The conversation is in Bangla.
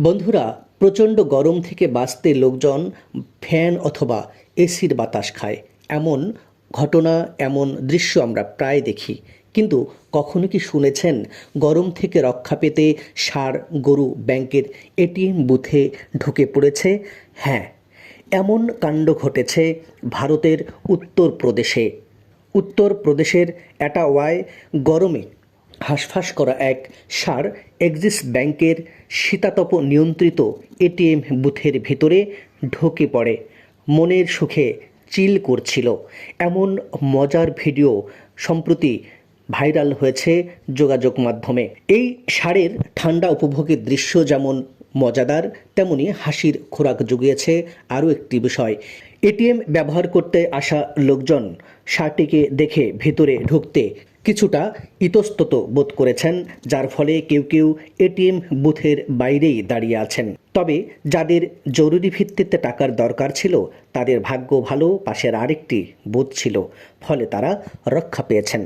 বন্ধুরা, প্রচণ্ড গরম থেকে বাঁচতে লোকজন ফ্যান অথবা এসির বাতাস খায়। এমন ঘটনা, এমন দৃশ্য আমরা প্রায় দেখি। কিন্তু কখনো কি শুনেছেন গরম থেকে রক্ষা পেতে ষাঁড় গরু ব্যাংকের এটিএম বুথে ঢুকে পড়েছে? হ্যাঁ, এমন কাণ্ড ঘটেছে ভারতের উত্তরপ্রদেশে। উত্তরপ্রদেশের এটাওয়ায় গরমে হাঁসফাঁস করা এক ষাঁড় এক্সিস ব্যাংকের শীতাতপ নিয়ন্ত্রিত এটিএম বুথের ভিতরে ঢুকে পড়ে। মনের সুখে চিল করছিল। এমন মজার ভিডিও সম্প্রতি ভাইরাল হয়েছে যোগাযোগ মাধ্যমে। এই ষাঁড়ের ঠান্ডা উপভোগের দৃশ্য যেমন মজাদার, তেমনি হাসির খোরাক জুগিয়েছে আরও একটি বিষয়। এটিএম ব্যবহার করতে আসা লোকজন ষাঁড়টিকে দেখে ভেতরে ঢুকতে কিছুটা ইতস্তত বোধ করেছেন, যার ফলে কেউ কেউ এটিএম বুথের বাইরেই দাঁড়িয়ে আছেন। তবে যাদের জরুরি ভিত্তিতে টাকার দরকার ছিল, তাদের ভাগ্য ভালো, পাশের আরেকটি বুথ ছিল, ফলে তারা রক্ষা পেয়েছেন।